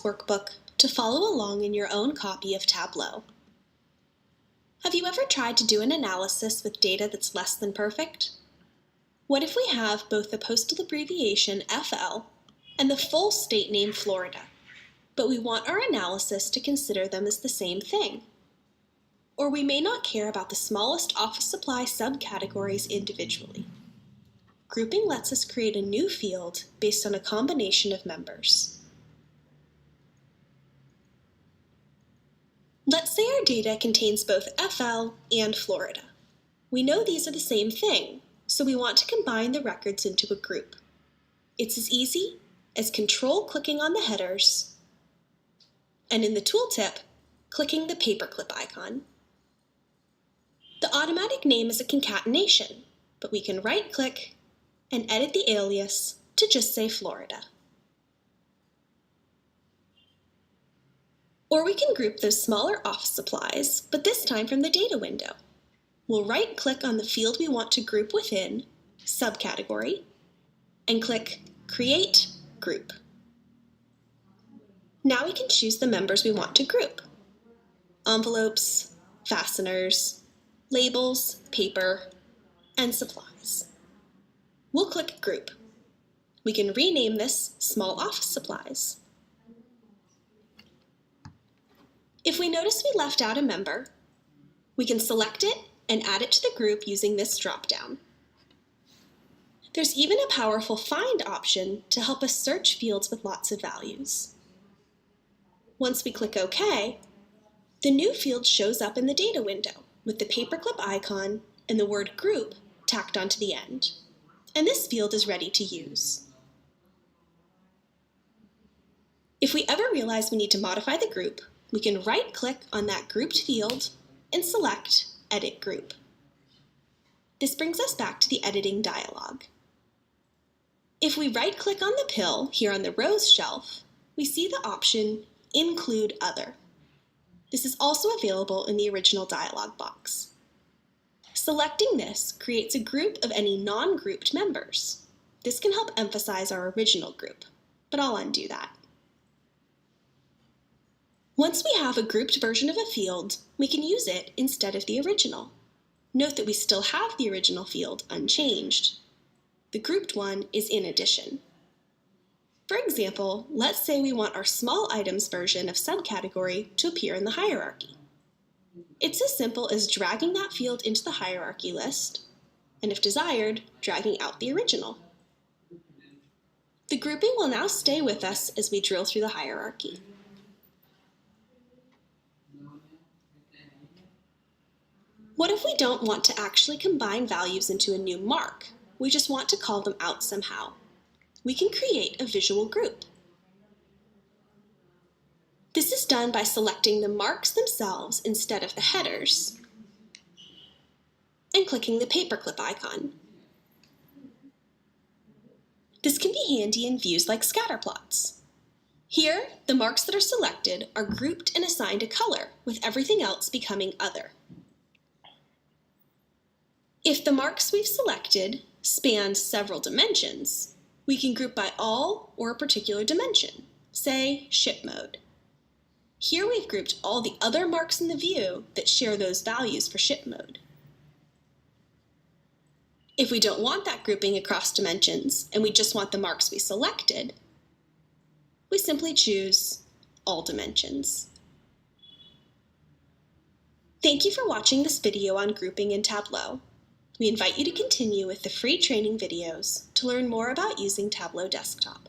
workbook to follow along in your own copy of Tableau. Have you ever tried to do an analysis with data that's less than perfect? What if we have both the postal abbreviation FL and the full state name Florida, but we want our analysis to consider them as the same thing? Or we may not care about the smallest office supply subcategories individually. Grouping lets us create a new field based on a combination of members. Let's say our data contains both FL and Florida. We know these are the same thing, so we want to combine the records into a group. It's as easy as clicking on the headers, and in the tooltip, clicking the paperclip icon. The automatic name is a concatenation, but we can right-click and edit the alias to just say Florida. Or we can group those smaller office supplies, but this time from the data window. We'll right-click on the field we want to group within, subcategory, and click Create Group. Now we can choose the members we want to group: envelopes, fasteners, labels, paper, and supplies. We'll click Group. We can rename this Small Office Supplies. If we notice we left out a member, we can select it and add it to the group using this drop-down. There's even a powerful Find option to help us search fields with lots of values. Once we click OK, the new field shows up in the data window with the paperclip icon and the word Group tacked onto the end. And this field is ready to use. If we ever realize we need to modify the group, we can right-click on that grouped field and select Edit Group. This brings us back to the editing dialog. If we right-click on the pill here on the Rows shelf, we see the option Include Other. This is also available in the original dialog box. Selecting this creates a group of any non-grouped members. This can help emphasize our original group, but I'll undo that. Once we have a grouped version of a field, we can use it instead of the original. Note that we still have the original field unchanged. The grouped one is in addition. For example, let's say we want our small items version of subcategory to appear in the hierarchy. It's as simple as dragging that field into the hierarchy list, and if desired, dragging out the original. The grouping will now stay with us as we drill through the hierarchy. What if we don't want to actually combine values into a new mark? We just want to call them out somehow. We can create a visual group. This is done by selecting the marks themselves instead of the headers and clicking the paperclip icon. This can be handy in views like scatter plots. Here, the marks that are selected are grouped and assigned a color, with everything else becoming other. If the marks we've selected span several dimensions, we can group by all or a particular dimension, say ship mode. Here we've grouped all the other marks in the view that share those values for ship mode. If we don't want that grouping across dimensions and we just want the marks we selected, we simply choose all dimensions. Thank you for watching this video on grouping in Tableau. We invite you to continue with the free training videos to learn more about using Tableau Desktop.